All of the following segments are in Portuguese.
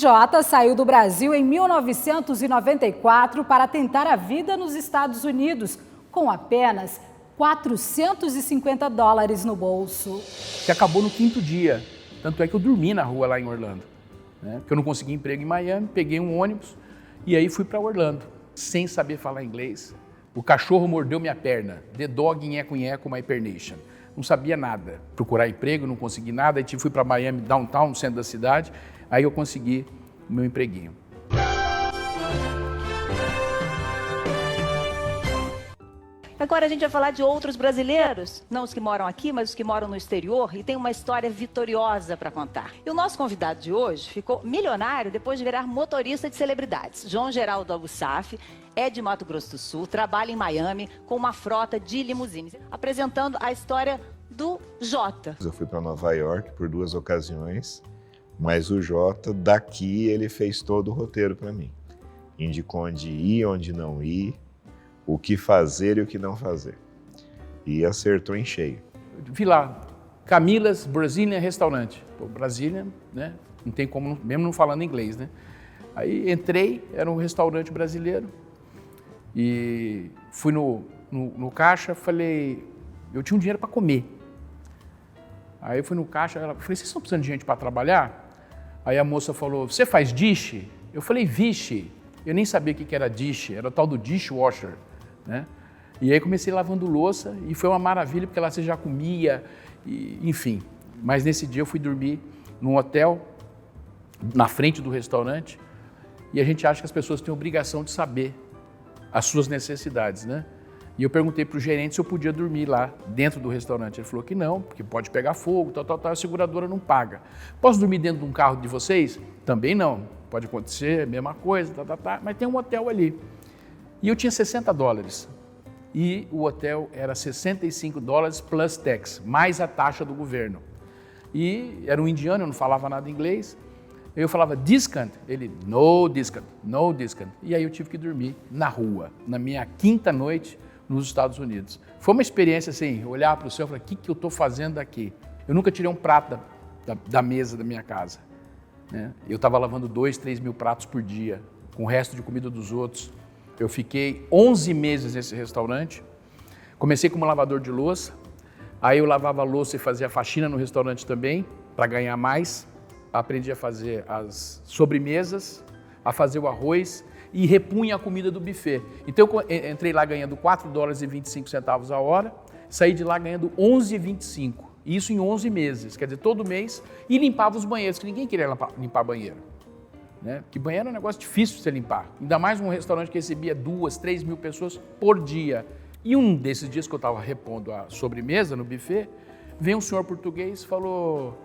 Jota saiu do Brasil em 1994 para tentar a vida nos Estados Unidos, com apenas $450 no bolso. Que acabou no quinto dia, tanto é que eu dormi na rua lá em Orlando, né? Porque eu não consegui emprego em Miami, peguei um ônibus e aí fui para Orlando, sem saber falar inglês. O cachorro mordeu minha perna, the dog nheco nheco my hibernation. Não sabia nada, procurar emprego, não consegui nada, aí fui para Miami, downtown, no centro da cidade, aí eu consegui o meu empreguinho. Agora a gente vai falar de outros brasileiros, não os que moram aqui, mas os que moram no exterior e tem uma história vitoriosa para contar. E o nosso convidado de hoje ficou milionário depois de virar motorista de celebridades. João Geraldo Albussaf é de Mato Grosso do Sul, trabalha em Miami com uma frota de limusines, apresentando a história do Jota. Eu fui para Nova York por 2 ocasiões, mas o Jota, daqui, ele fez todo o roteiro para mim. Indicou onde ir, onde não ir, o que fazer e o que não fazer. E acertou em cheio. Vi lá, Camila's Brazilian Restaurant. Pô, Brasília, né? Não tem como, mesmo não falando inglês, né? Aí entrei, era um restaurante brasileiro e fui no caixa, falei, eu tinha um dinheiro para comer. Aí eu fui no caixa, ela falei, vocês estão precisando de gente para trabalhar? Aí a moça falou, você faz dish? Eu falei, vixe. Eu nem sabia o que era dish, era o tal do dishwasher, né? E aí comecei lavando louça e foi uma maravilha, porque lá você já comia, enfim. Mas nesse dia eu fui dormir num hotel, na frente do restaurante, e a gente acha que as pessoas têm obrigação de saber as suas necessidades, né? E eu perguntei para o gerente se eu podia dormir lá dentro do restaurante. Ele falou que não, porque pode pegar fogo, tal, a seguradora não paga. Posso dormir dentro de um carro de vocês? Também não. Pode acontecer, mesma coisa, mas tem um hotel ali. E eu tinha $60. E o hotel era $65 plus tax, mais a taxa do governo. E era um indiano, eu não falava nada inglês. Eu falava discount, ele no discount, no discount. E aí eu tive que dormir na rua, na minha quinta noite nos Estados Unidos. Foi uma experiência assim, olhar para o céu e falar, o que eu estou fazendo aqui? Eu nunca tirei um prato da mesa da minha casa, né? Eu estava lavando 2, 3 mil pratos por dia, com o resto de comida dos outros. Eu fiquei 11 meses nesse restaurante. Comecei como lavador de louça, aí eu lavava a louça e fazia faxina no restaurante também, para ganhar mais. Aprendi a fazer as sobremesas, a fazer o arroz e repunha a comida do buffet. Então eu entrei lá ganhando $4,25 a hora, saí de lá ganhando $11,25. Isso em 11 meses, quer dizer, todo mês, e limpava os banheiros, que ninguém queria limpar banheiro, né? Porque banheiro é um negócio difícil de você limpar, ainda mais um restaurante que recebia 2, 3 mil pessoas por dia. E um desses dias que eu estava repondo a sobremesa no buffet, veio um senhor português, falou,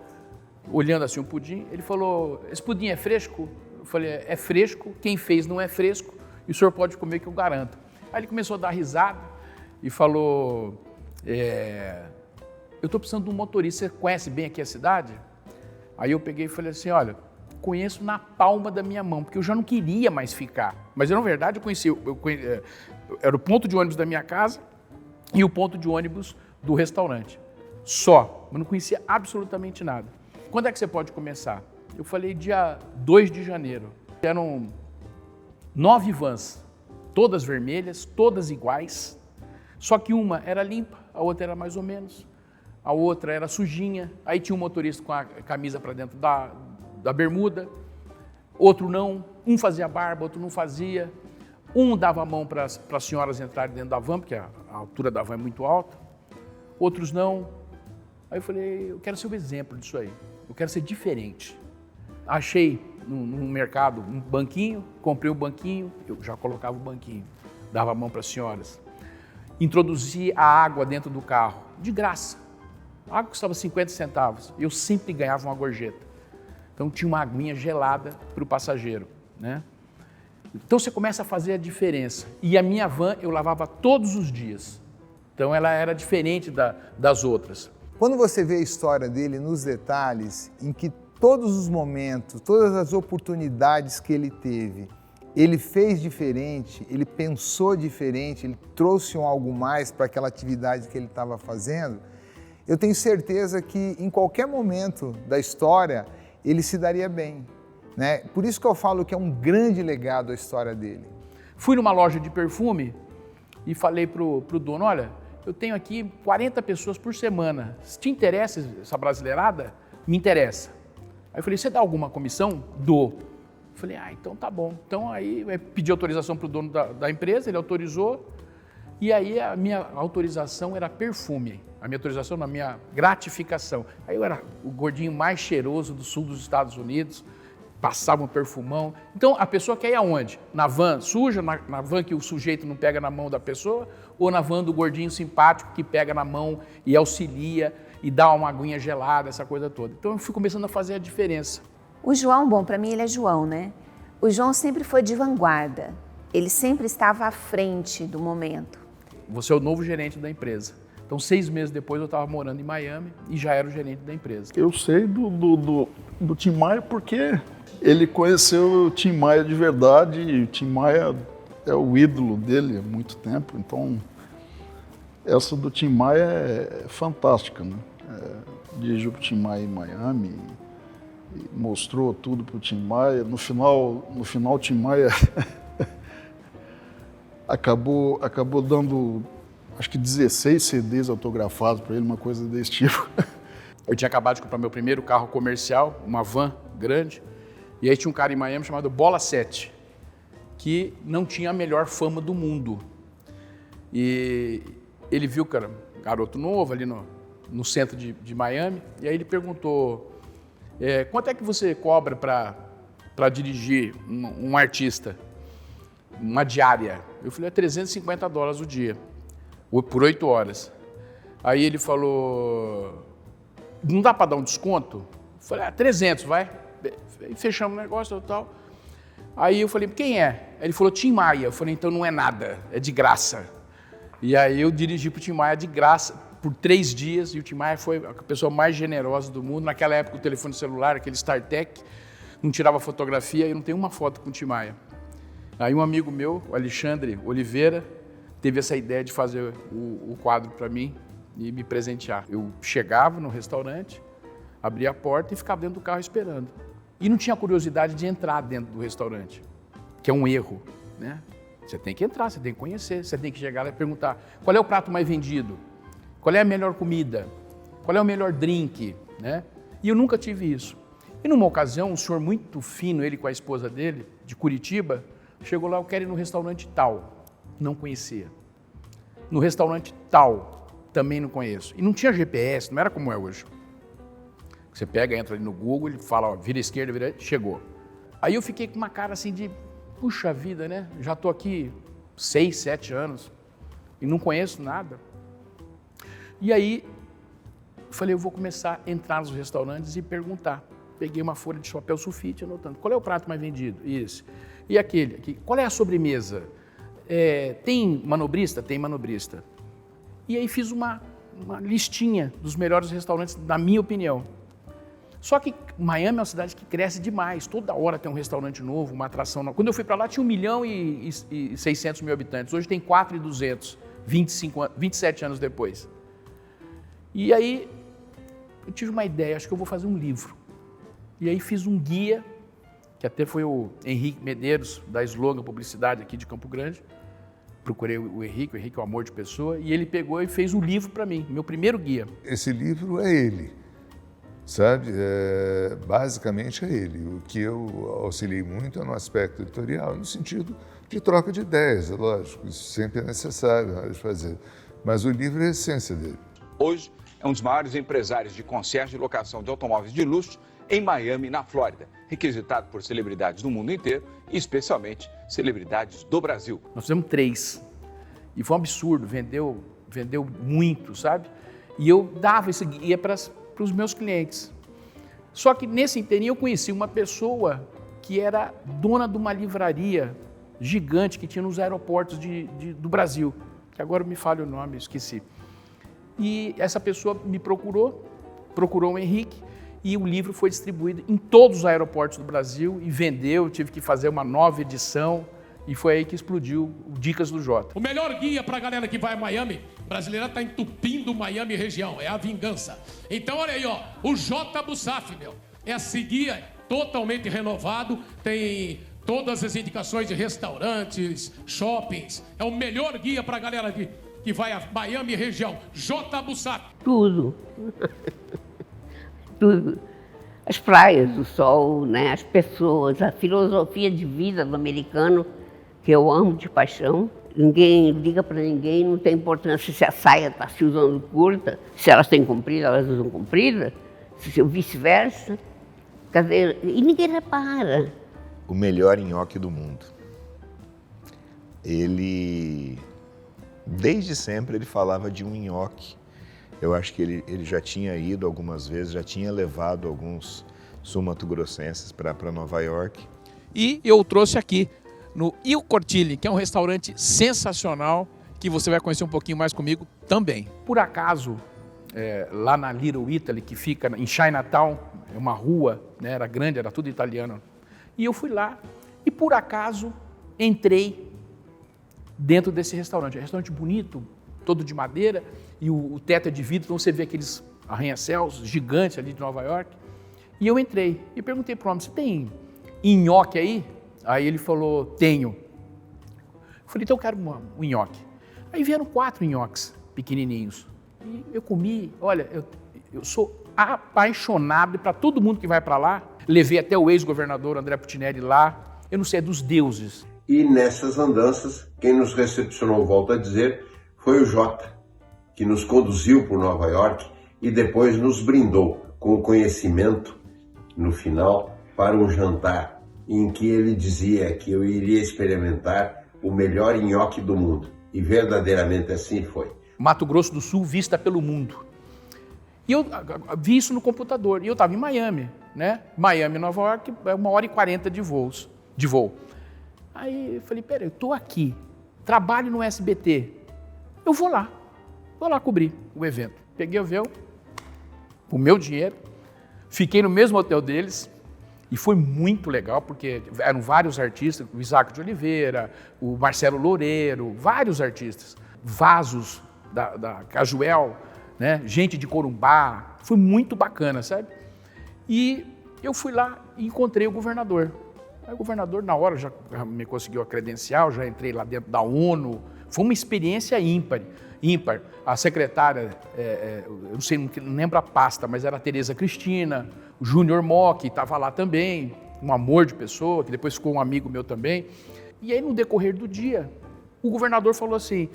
olhando assim um pudim, ele falou, esse pudim é fresco? Eu falei, é fresco, quem fez não é fresco, e o senhor pode comer que eu garanto. Aí ele começou a dar risada e falou, eu estou precisando de um motorista, você conhece bem aqui a cidade? Aí eu peguei e falei assim, olha, conheço na palma da minha mão, porque eu já não queria mais ficar. Mas na verdade eu conheci, era o ponto de ônibus da minha casa e o ponto de ônibus do restaurante. Só, mas não conhecia absolutamente nada. Quando é que você pode começar? Eu falei dia 2 de janeiro. Eram 9 vans, todas vermelhas, todas iguais, só que uma era limpa, a outra era mais ou menos. A outra era sujinha, aí tinha um motorista com a camisa para dentro da bermuda, outro não, um fazia barba, outro não fazia, um dava a mão para as senhoras entrarem dentro da van, porque a altura da van é muito alta, outros não. Aí eu falei, eu quero ser o exemplo disso aí, eu quero ser diferente. Achei no mercado um banquinho, comprei o banquinho, eu já colocava o banquinho, dava a mão para as senhoras. Introduzi a água dentro do carro, de graça. A água custava 50 centavos, eu sempre ganhava uma gorjeta. Então tinha uma aguinha gelada para o passageiro, né? Então você começa a fazer a diferença. E a minha van eu lavava todos os dias. Então ela era diferente das outras. Quando você vê a história dele nos detalhes, em que todos os momentos, todas as oportunidades que ele teve, ele fez diferente, ele pensou diferente, ele trouxe algo mais para aquela atividade que ele estava fazendo, eu tenho certeza que em qualquer momento da história ele se daria bem. né? Por isso que eu falo que é um grande legado a história dele. Fui numa loja de perfume e falei pro dono, olha, eu tenho aqui 40 pessoas por semana. Se te interessa essa brasileirada, me interessa. Aí eu falei, você dá alguma comissão? Dou. Eu falei, então tá bom. Então aí eu pedi autorização pro dono da empresa, ele autorizou. E aí a minha autorização era perfume. A minha autorização, a minha gratificação. Aí eu era o gordinho mais cheiroso do sul dos Estados Unidos, passava um perfumão. Então a pessoa quer ir aonde? Na van suja, na van que o sujeito não pega na mão da pessoa, ou na van do gordinho simpático que pega na mão e auxilia e dá uma aguinha gelada, essa coisa toda. Então eu fui começando a fazer a diferença. O João, bom, para mim ele é João, né? O João sempre foi de vanguarda. Ele sempre estava à frente do momento. Você é o novo gerente da empresa. Então, 6 meses depois, eu estava morando em Miami e já era o gerente da empresa. Eu sei do Tim Maia porque ele conheceu o Tim Maia de verdade e o Tim Maia é o ídolo dele há muito tempo. Então, essa do Tim Maia é fantástica, né? Dirigiu para o Tim Maia em Miami e mostrou tudo para o Tim Maia. No final o Tim Maia acabou dando, acho que 16 CDs autografados para ele, uma coisa desse tipo. Eu tinha acabado de comprar meu primeiro carro comercial, uma van grande, e aí tinha um cara em Miami chamado Bola 7, que não tinha a melhor fama do mundo. E ele viu, cara, um garoto novo ali no centro de Miami, e aí ele perguntou, quanto é que você cobra para dirigir um artista? Uma diária. Eu falei, $350 o dia, por 8 horas. Aí ele falou, não dá para dar um desconto? Eu falei, 300, vai. E fechamos o negócio e tal. Aí eu falei, quem é? Ele falou, Tim Maia. Eu falei, então não é nada, é de graça. E aí eu dirigi para o Tim Maia de graça por 3 dias, e o Tim Maia foi a pessoa mais generosa do mundo. Naquela época o telefone celular, aquele StarTech, não tirava fotografia, eu não tenho uma foto com o Tim Maia. Aí um amigo meu, o Alexandre Oliveira, teve essa ideia de fazer o quadro para mim e me presentear. Eu chegava no restaurante, abria a porta e ficava dentro do carro esperando. E não tinha curiosidade de entrar dentro do restaurante, que é um erro, né? Você tem que entrar, você tem que conhecer, você tem que chegar lá e perguntar qual é o prato mais vendido, qual é a melhor comida, qual é o melhor drink, né? E eu nunca tive isso. E numa ocasião, um senhor muito fino, ele com a esposa dele, de Curitiba, chegou lá, eu quero ir no restaurante tal. Não conhecia. No restaurante tal, também não conheço. E não tinha GPS, não era como é hoje. Você pega, entra ali no Google, ele fala, ó, vira à esquerda, vira, chegou. Aí eu fiquei com uma cara assim de, puxa vida, né? Já estou aqui 6, 7 anos e não conheço nada. E aí, falei, eu vou começar a entrar nos restaurantes e perguntar. Peguei uma folha de papel sulfite anotando, qual é o prato mais vendido? Esse. E aquele aqui, qual é a sobremesa? Tem manobrista? Tem manobrista. E aí fiz uma listinha dos melhores restaurantes, na minha opinião. Só que Miami é uma cidade que cresce demais, toda hora tem um restaurante novo, uma atração nova. Quando eu fui para lá tinha 1.600.000 habitantes, hoje tem 4.200, 27 anos depois. E aí eu tive uma ideia, acho que eu vou fazer um livro. E aí fiz um guia, que até foi o Henrique Medeiros, da Slogan Publicidade aqui de Campo Grande. Procurei o Henrique é um amor de pessoa, e ele pegou e fez um livro para mim, meu primeiro guia. Esse livro é ele, sabe? Basicamente é ele. O que eu auxiliei muito é no aspecto editorial, no sentido de troca de ideias, é lógico, isso sempre é necessário na hora de fazer. Mas o livro é a essência dele. Hoje é um dos maiores empresários de concierge e locação de automóveis de luxo em Miami, na Flórida, requisitado por celebridades do mundo inteiro e especialmente celebridades do Brasil. Nós fizemos 3 e foi um absurdo, vendeu muito, sabe? E eu dava esse guia para os meus clientes. Só que nesse inteirinho eu conheci uma pessoa que era dona de uma livraria gigante que tinha nos aeroportos do Brasil, que agora me falha o nome, esqueci. E essa pessoa me procurou o Henrique, e o livro foi distribuído em todos os aeroportos do Brasil e vendeu, tive que fazer uma nova edição e foi aí que explodiu o Dicas do Jota. O melhor guia para a galera que vai a Miami, brasileira está entupindo Miami região, é a vingança. Então olha aí, ó, o J. Bussaf, meu, esse guia totalmente renovado, tem todas as indicações de restaurantes, shoppings. É o melhor guia para a galera que vai a Miami e região. J. Bussato. Tudo. Tudo. As praias, o sol, né? As pessoas, a filosofia de vida do americano, que eu amo de paixão. Ninguém liga para ninguém, não tem importância se a saia está se usando curta, se elas têm comprida, elas usam comprida, se vice-versa. Quer dizer, e ninguém repara. O melhor nhoque do mundo. Ele, desde sempre, ele falava de um nhoque. Eu acho que ele já tinha ido algumas vezes, já tinha levado alguns sul-mato-grossenses para Nova York. E eu trouxe aqui no Il Cortile, que é um restaurante sensacional, que você vai conhecer um pouquinho mais comigo também. Por acaso, lá na Little Italy, que fica em Chinatown, é uma rua, né, era grande, era tudo italiano, e eu fui lá e por acaso entrei dentro desse restaurante. É um restaurante bonito, todo de madeira, e o teto é de vidro, então você vê aqueles arranha-céus gigantes ali de Nova York. E eu entrei e perguntei para o homem, você tem nhoque aí? Aí ele falou, tenho. Eu falei, então eu quero um nhoque. Aí vieram 4 nhoques pequenininhos. E eu comi, olha, eu sou apaixonado, para todo mundo que vai para lá, levei até o ex-governador André Putinelli lá, eu não sei, é dos deuses. E nessas andanças, quem nos recepcionou, volto a dizer, foi o Jota, que nos conduziu por Nova York e depois nos brindou com o conhecimento, no final, para um jantar em que ele dizia que eu iria experimentar o melhor nhoque do mundo. E verdadeiramente assim foi. Mato Grosso do Sul vista pelo mundo. E eu vi isso no computador. E eu estava em Miami, né? Miami, Nova York, é 1h40 de voo. Aí eu falei, peraí, eu estou aqui, trabalho no SBT, eu vou lá cobrir o evento. Peguei o avião, o meu dinheiro, fiquei no mesmo hotel deles e foi muito legal, porque eram vários artistas, o Isaac de Oliveira, o Marcelo Loureiro, vários artistas, vasos da Cajuel, né? Gente de Corumbá, foi muito bacana, sabe? E eu fui lá e encontrei o governador. Aí o governador, na hora, já me conseguiu a credencial, já entrei lá dentro da ONU. Foi uma experiência ímpar. A secretária, eu não sei, não lembro a pasta, mas era a Tereza Cristina, o Júnior Mock estava lá também, um amor de pessoa, que depois ficou um amigo meu também. E aí, no decorrer do dia, o governador falou assim,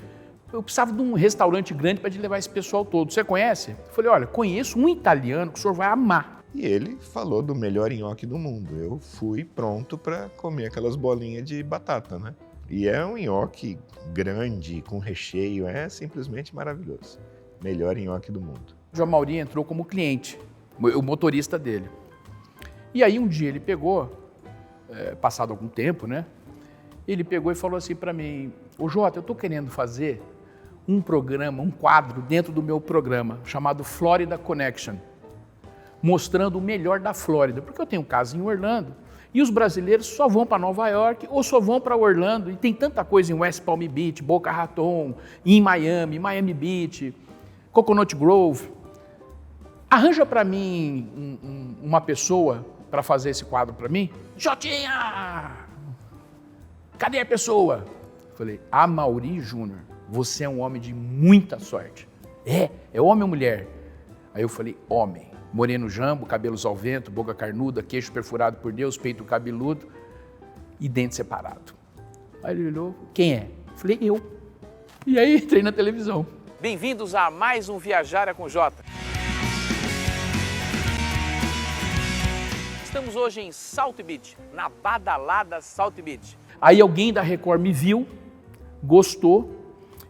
eu precisava de um restaurante grande para te levar esse pessoal todo. Você conhece? Eu falei, olha, conheço um italiano que o senhor vai amar. E ele falou do melhor nhoque do mundo. Eu fui pronto para comer aquelas bolinhas de batata, né? E é um nhoque grande, com recheio, é simplesmente maravilhoso. Melhor nhoque do mundo. O João Mauri entrou como cliente, o motorista dele. E aí um dia ele pegou, passado algum tempo, né? Ele pegou e falou assim para mim, ô Jota, eu estou querendo fazer um programa, um quadro dentro do meu programa, chamado Florida Connection, mostrando o melhor da Flórida, porque eu tenho casa em Orlando, e os brasileiros só vão para Nova York ou só vão para Orlando, e tem tanta coisa em West Palm Beach, Boca Raton, em Miami, Miami Beach, Coconut Grove. Arranja para mim uma pessoa para fazer esse quadro para mim. Jotinha! Cadê a pessoa? Falei, Amaury Júnior, você é um homem de muita sorte. É homem ou mulher? Aí eu falei, homem. Moreno jambo, cabelos ao vento, boca carnuda, queixo perfurado por Deus, peito cabeludo e dente separado. Aí ele olhou, quem é? Falei, eu. E aí entrei na televisão. Bem-vindos a mais um Viajar é com Jota. Estamos hoje em South Beach, na badalada South Beach. Aí alguém da Record me viu, gostou,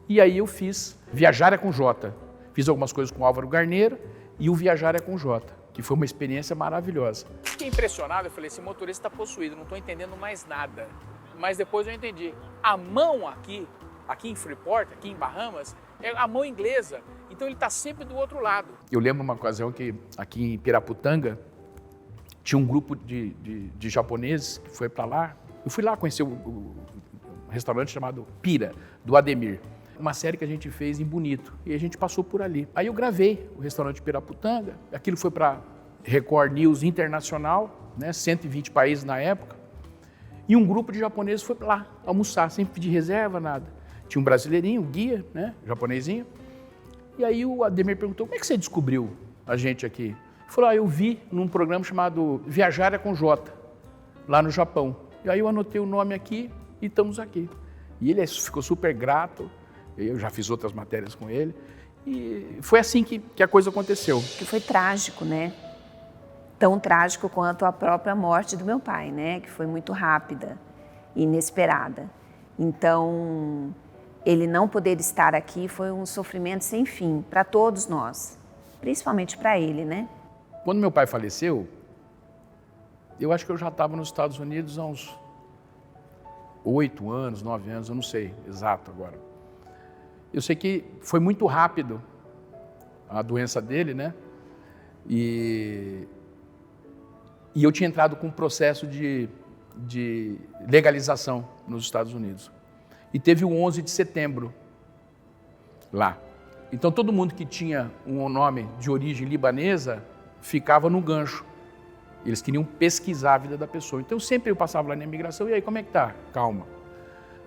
e aí eu fiz Viajar é com Jota. Fiz algumas coisas com o Álvaro Garneiro e o Viajar é com Jota, que foi uma experiência maravilhosa. Fiquei impressionado, eu falei, esse motorista está possuído, não estou entendendo mais nada. Mas depois eu entendi. A mão aqui em Freeport, aqui em Bahamas, é a mão inglesa. Então ele está sempre do outro lado. Eu lembro uma ocasião que aqui em Piraputanga tinha um grupo de japoneses que foi para lá. Eu fui lá conhecer um restaurante chamado Pira, do Ademir. Uma série que a gente fez em Bonito, e a gente passou por ali. Aí eu gravei o restaurante Piraputanga, aquilo foi para Record News Internacional, né, 120 países na época, e um grupo de japoneses foi lá almoçar, sem pedir reserva, nada. Tinha um brasileirinho, um guia, né, japonesinho, e aí o Ademir perguntou, como é que você descobriu a gente aqui? Ele falou, eu vi num programa chamado Viajar é com J, lá no Japão. E aí eu anotei o nome aqui e estamos aqui. E ele ficou super grato, eu já fiz outras matérias com ele, e foi assim que a coisa aconteceu. Que foi trágico, né? Tão trágico quanto a própria morte do meu pai, né? Que foi muito rápida e inesperada. Então, ele não poder estar aqui foi um sofrimento sem fim para todos nós, principalmente para ele, né? Quando meu pai faleceu, eu acho que eu já estava nos Estados Unidos há uns 8 anos, 9 anos, eu não sei exato agora. Eu sei que foi muito rápido a doença dele, né? E eu tinha entrado com um processo de legalização nos Estados Unidos. E teve o 11 de setembro lá. Então todo mundo que tinha um nome de origem libanesa ficava no gancho. Eles queriam pesquisar a vida da pessoa. Então sempre eu passava lá na imigração, e aí, como é que tá? Calma.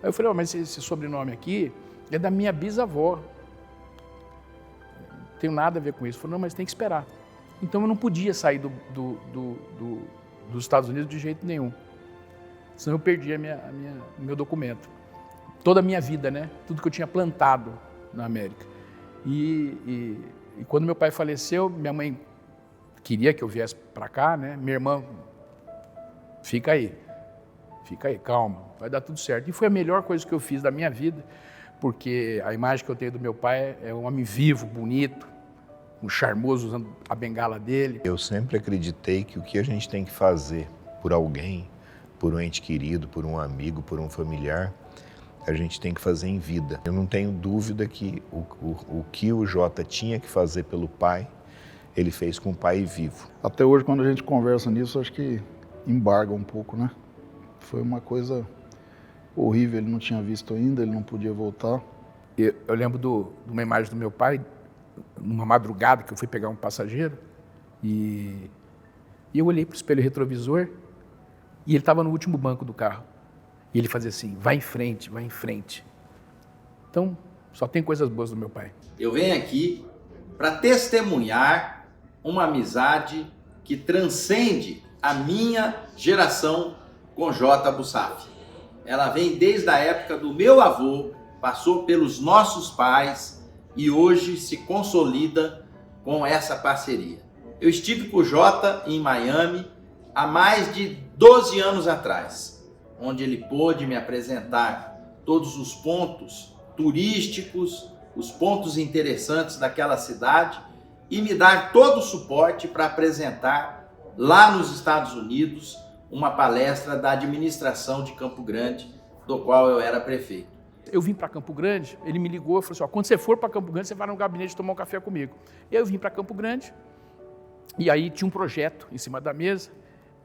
Aí eu falei, mas esse sobrenome aqui é da minha bisavó. Não tenho nada a ver com isso. Eu falei, não, mas tem que esperar. Então eu não podia sair dos Estados Unidos de jeito nenhum. Senão eu perdi o meu documento. Toda a minha vida, né? Tudo que eu tinha plantado na América. E quando meu pai faleceu, minha mãe queria que eu viesse para cá, né? Minha irmã, fica aí, calma, vai dar tudo certo. E foi a melhor coisa que eu fiz da minha vida, porque a imagem que eu tenho do meu pai é um homem vivo, bonito, um charmoso, usando a bengala dele. Eu sempre acreditei que o que a gente tem que fazer por alguém, por um ente querido, por um amigo, por um familiar, a gente tem que fazer em vida. Eu não tenho dúvida que o que o Jota tinha que fazer pelo pai, ele fez com o pai vivo. Até hoje, quando a gente conversa nisso, acho que embarga um pouco, né? Foi uma coisa horrível, ele não tinha visto ainda, ele não podia voltar. Eu lembro de uma imagem do meu pai, numa madrugada que eu fui pegar um passageiro, e eu olhei para o espelho retrovisor, e ele estava no último banco do carro. E ele fazia assim, vai em frente, vai em frente. Então, só tem coisas boas do meu pai. Eu venho aqui para testemunhar uma amizade que transcende a minha geração com Jota Bussaf. Ela vem desde a época do meu avô, passou pelos nossos pais e hoje se consolida com essa parceria. Eu estive com o Jota em Miami há mais de 12 anos atrás, onde ele pôde me apresentar todos os pontos turísticos, os pontos interessantes daquela cidade e me dar todo o suporte para apresentar lá nos Estados Unidos uma palestra da administração de Campo Grande, do qual eu era prefeito. Eu vim para Campo Grande, ele me ligou e falou assim, quando você for para Campo Grande, você vai no gabinete tomar um café comigo. E aí eu vim para Campo Grande, e aí tinha um projeto em cima da mesa,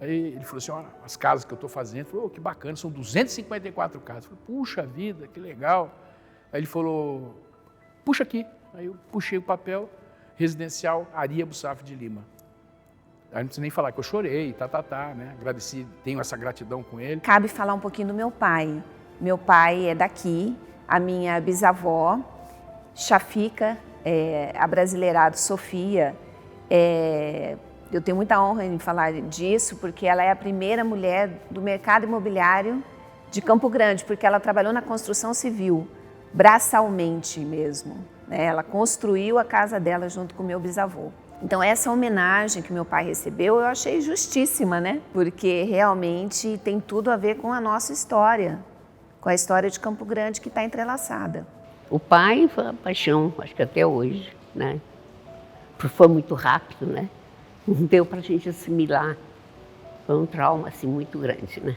aí ele falou assim, olha, as casas que eu estou fazendo, eu falei, que bacana, são 254 casas. Eu falei, puxa vida, que legal. Aí ele falou, puxa aqui. Aí eu puxei o papel, residencial Aria Bussaf de Lima. Aí não precisa nem falar que eu chorei, né? Agradeci, tenho essa gratidão com ele. Cabe falar um pouquinho do meu pai. Meu pai é daqui, a minha bisavó, Chafica, abrasileirado Sofia. Eu tenho muita honra em falar disso, porque ela é a primeira mulher do mercado imobiliário de Campo Grande, porque ela trabalhou na construção civil, braçalmente mesmo, né? Ela construiu a casa dela junto com meu bisavô. Então essa homenagem que meu pai recebeu, eu achei justíssima, né? Porque realmente tem tudo a ver com a nossa história, com a história de Campo Grande que está entrelaçada. O pai foi uma paixão, acho que até hoje, né? Foi muito rápido, né? Não deu para a gente assimilar. Foi um trauma assim muito grande, né?